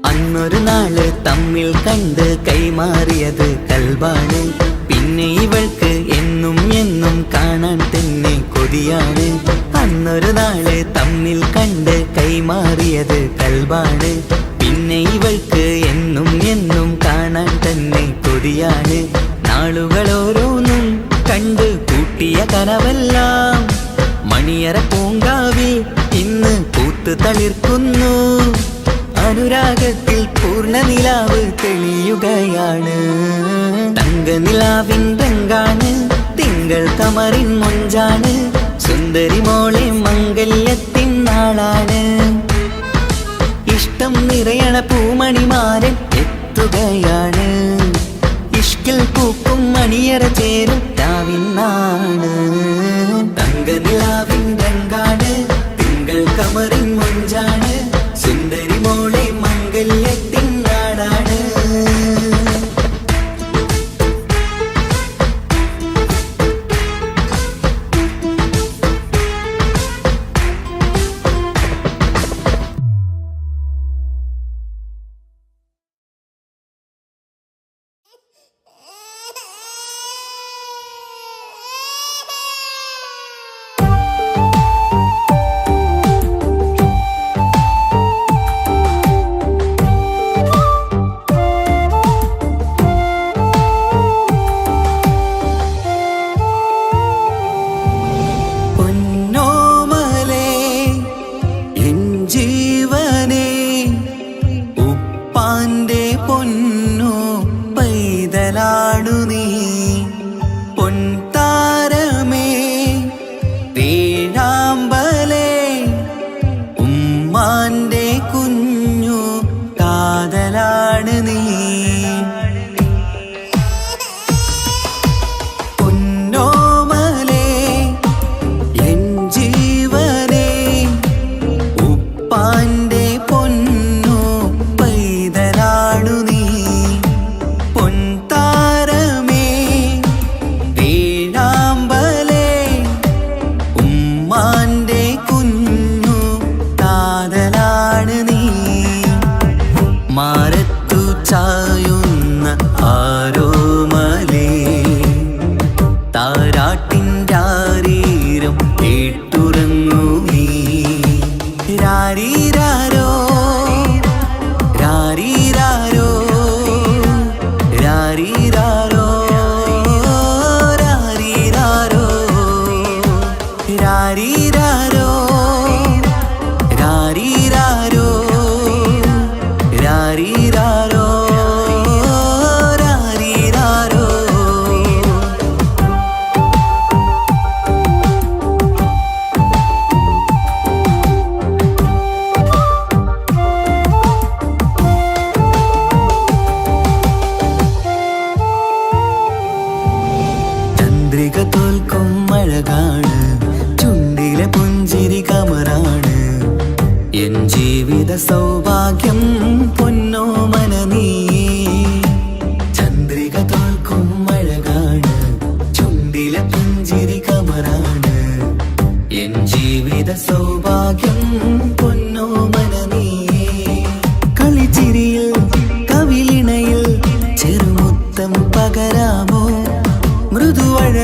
അന്നൊരു നാള് തമ്മിൽ കണ്ട് കൈമാറിയത് കൽബാണ് പിന്നെ ഇവൾക്ക് എന്നും എന്നും കാണാൻ തന്നെ കൊതിയാണ് അന്നൊരു നാള് തമ്മിൽ കണ്ട് കൈമാറിയത് കൽബാണ് പിന്നെ ഇവൾക്ക് എന്നും എന്നും കാണാൻ തന്നെ കൊതിയാണ് നാളുകൾ ഓരോന്നും കണ്ട് കൂട്ടിയ കനവെല്ലാം മണിയറ പൂങ്കാവിൽ ഇന്ന് പൂത്തു തളിർക്കുന്നു അനുരാഗത്തിൽ പൂർണ്ണനിലാവ് തെളിയുകയാണ് തങ്കനിലാവിൻ രംഗാണ് തിങ്കൾ കമറിൻ മൊഞ്ചാണ് സുന്ദരി മോളെ മംഗല്യത്തിൻ നാളാണ് ഇഷ്ടം നിറയണ പൂമണിമാരൻ എത്തുകയാണ് ഇഷ്കിൽ പൂക്കും മണിയറ ചേരും രാവിനാണ് തങ്കനിലാവിൻ രംഗാണ് തിങ്കൾ കമറിൻ മൊഞ്ചാണ് സുന്ദരി മോളെ മംഗല്യത്തിൻ നാടാണ്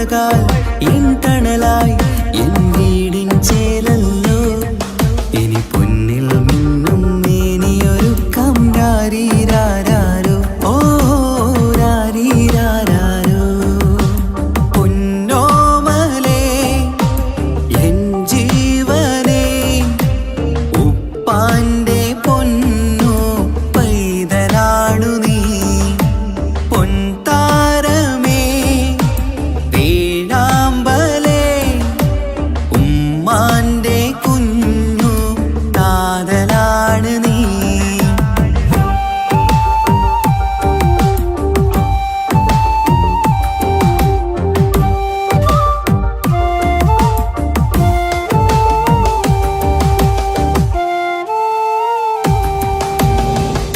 അഴകാൽ എൻ തണലായി എൻ വീടിൻ ചേലല്ലോ ഇനി പൊന്നിൽ മിന്നും മേനിയൊരുക്കം രാരീരാരോ ഓ രാരീരാരോ പൊന്നോമലേ എൻ ജീവനേ ഉപ്പാന്റെ പൊന്നോ പൈതലാണു നീ പൊൻതാരമേ വേഴാമ്പലേ ഉമ്മാന്റെ കുഞ്ഞു കാതലാണ് നീ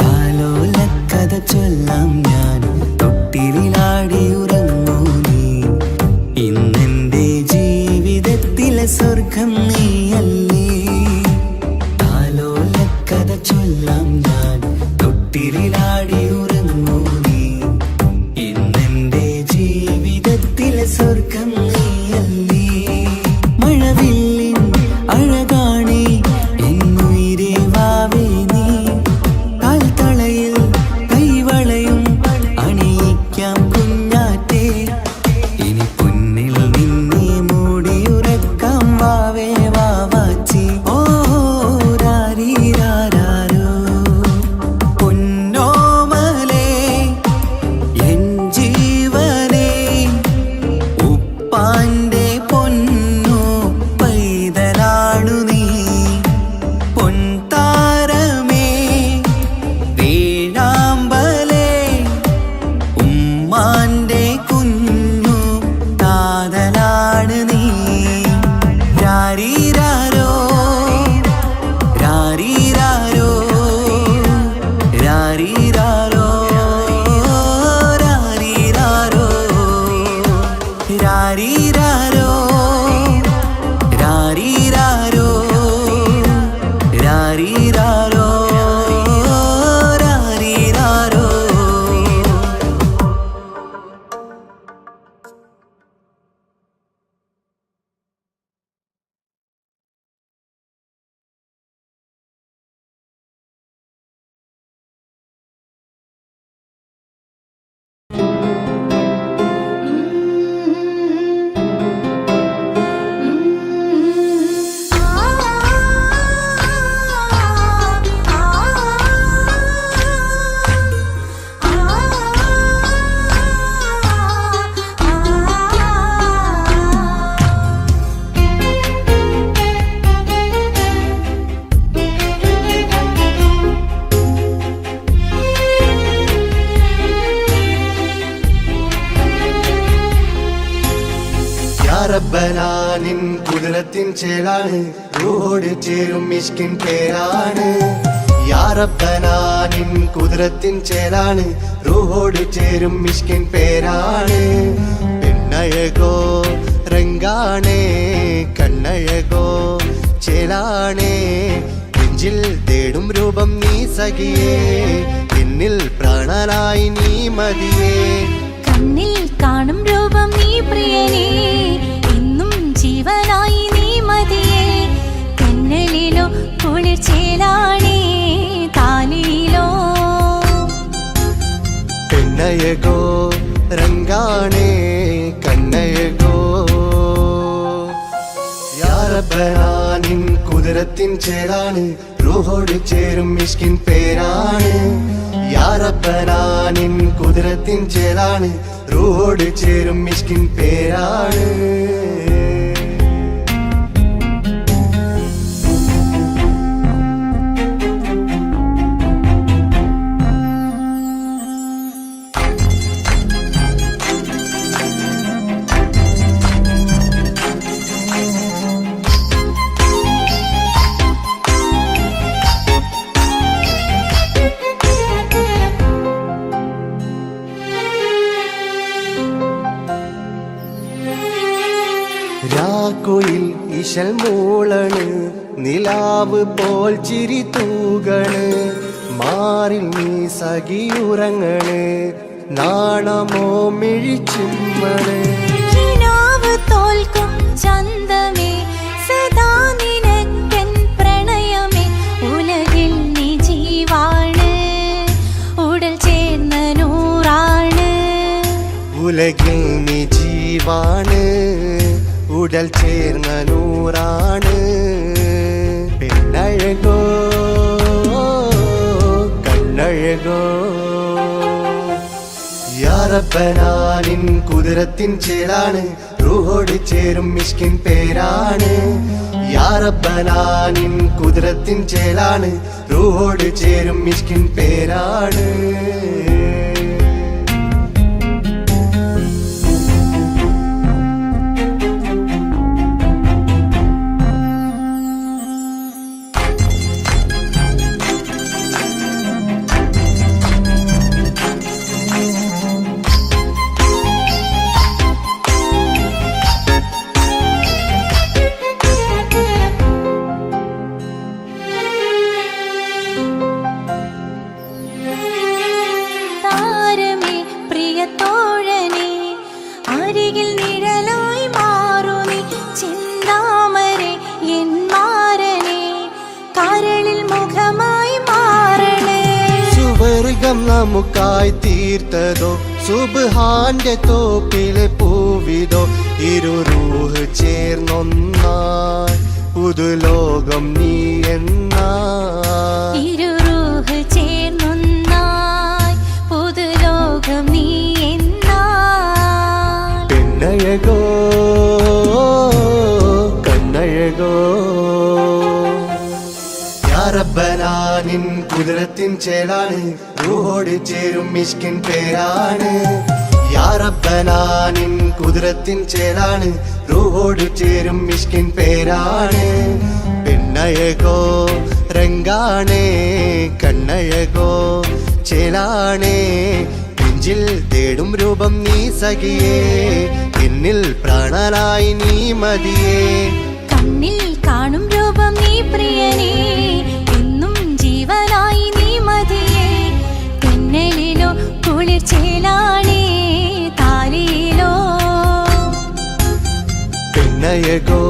താലോലക്കഥ ചൊല്ലാം ഞാൻ തൊട്ടിലാടി ഉറങ്ങൂ നീ ഇന്നെന്റെ ജീവിതത്തിലെ സ്വർഗം നീയല്ലേ താലോലക്കഥ ചൊല്ലാം ഞാൻ തൊട്ടിലാടി ഉറങ്ങൂ നീ ഇന്നെന്റെ ജീവിതത്തിലെ സ്വർഗം നീയല്ലേ മഴവില്ലിൻ അഴകാണേ എന്നുയിരേ വാവേ നീ കാൽത്തളയിൽ കൈവളയും അണിയിക്കാം കുഞ്ഞാറ്റേ ഇനി പൊന്നിൽ നിന്നെ മൂടിയുറക്കാം വാവേ വാവാച്ചി ഓ രാരീരാരോ പൊന്നോമലേ എൻ ജീവനേ ഉപ്പാന്റെ പൊന്നോ പൈതലാണു നീ പൊൻതാരമേ വേഴാമ്പലേ ഉമ്മാന്റെ കുഞ്ഞു കാതലാണ് നീ രാരീരാരോ രാരീരാരോ രാരീരാരോ രാരീരാരോ രാരീരാരോ രാരീരാരോ രാരീരാരോ രാരീരാരോ റബ്ബനാനിൻ കുതിരത്തിൻ ചേലാണ് റൂഹോട് ചേരും മിഷ്കിൻ പേരാണ് യാ റബ്ബനാനിൻ കുതിരത്തിൻ ചേലാണ് റൂഹോട് ചേരും മിഷ്കിൻ പേരാണ് പെണ്ണഴകോ രംഗാണേ കണ്ണഴകോ ചേലാണേ നെഞ്ചിൽ തേടും രൂപം നീ സഖിയേ എന്നിൽ പ്രാണനായി നീ മതിയേ കണ്ണിൽ കാണും രൂപം നീ പ്രിയനേ എന്നും ജീവനായി നീ മതിയേ തെന്നലിലോ കുളിർച്ചേലാണേ താലിയിലോ പെണ്ണഴകോ രംഗാണേ കണ്ണഴകോ യാ റബ്ബനാനിൻ കുതിരത്തിൻ ചേലാണ് റൂഹോട് ചേരും മിഷ്കിൻ പേരാണ് യാ റബ്ബനാനിൻ കുതിരത്തിൻ ചേലാണ് റൂഹോട് ചേരും മിഷ്കിൻ പേരാണ് രാക്കുയിൽ ഇശൽ മൂളണ് നിലാവ് പോൽ ചിരി തൂകണ് മാറിൽ നീ സഖിയുറങ്ങണ് നാണമോ മിഴിച്ചുമ്മണ് ചന്തമേ സദാ നിനക്കൻ പ്രണയമേ ഉലകിൽ നീ ജീവാണ് ഉടൽ ചേർന്ന നൂറാണ് ഉലകിൽ നീ ജീവാണ് ഉടൽ ചേർന്ന നൂറാണ് പെണ്ണഴകോ കണ്ണഴകോ യാ റബ്ബനാ നിൻ കുതിരത്തിൻ ചേലാണ് റൂഹോട് ചേരും മിഷ്കിൻ പേരാണ് യാ റബ്ബനാ നിൻ കുതിരത്തിൻ ചേലാണ് റൂഹോട് ചേരും മിഷ്കിൻ പേരാണ് താരമേ പ്രിയത്തോഴനേ അരികിൽ നിഴലായി മാറുമി ചിന്താമരേ എൻ മാരനേ കരളിൽ മുഖമായി മാറണേ സുവർഗം നമുക്കായി തീർത്തതോ സുബ്ഹാന്റെ തോപ്പിലെ പൂവിതോ ഇരു റൂഹ് ചേർന്നൊന്നായി പുതുലോകം നീ എന്നായി ഇരു റൂഹ് ചേർന്നൊന്നായി പുതുലോകം നീ എന്നായി പെണ്ണഴകോ കണ്ണഴകോ യാ റബ്ബനാ നിൻ കുതിരത്തിൻ ചേലാണ് റൂഹോട് ചേരും മിഷ്കിൻ പേരാണ് യാ റബ്ബനാ നിൻ കുതിരത്തിൻ ചേലാണ് റൂഹോട് ചേരും മിഷ്കിൻ പേരാണ് പെണ്ണഴകോ രംഗാണേ കണ്ണഴകോ ചേലാണേ നെഞ്ചിൽ തേടും രൂപം നീ സഖിയേ എന്നിൽ പ്രാണനായി നീ മതിയേ കണ്ണിൽ കാണും രൂപം നീ പ്രിയനേ എന്നും ജീവനായി നീ മതിയേ തെന്നലിലോ കുളിർച്ചേലാണേ താലിയിലോ പെണ്ണഴകോ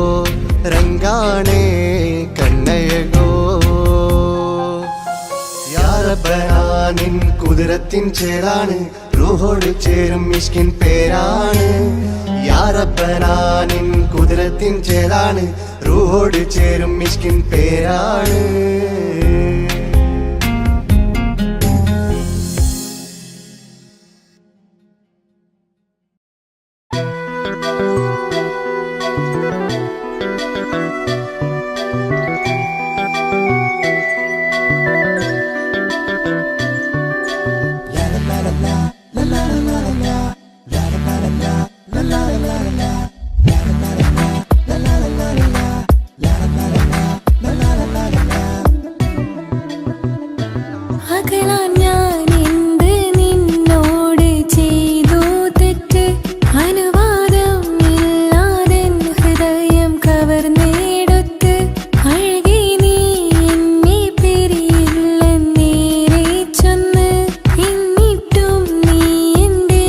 രംഗാണേ കണ്ണഴകോ യാ റബ്ബനാ നിൻ കുതിരത്തിൻ ചേലാണ് റൂഹോട് ചേരും മിഷ്കിൻ പേരാണ് യാ റബ്ബനാ നിൻ കുതിരത്തിൻ ചേലാണ് റൂഹോട് ചേരും മിഷ്കിൻ പേരാണ് അകലാൻ ഞാൻ എന്ത് നിന്നോട് ചെയ്തു തെറ്റ് അനുവാദം ഇല്ലാതെ ഹൃദയം കവർന്നെടുത്ത് അഴകി നീ എന്നെ പിരിയില്ലെന്നേറെ ചൊന്ന് എന്നിട്ടും നീ എൻ്റെ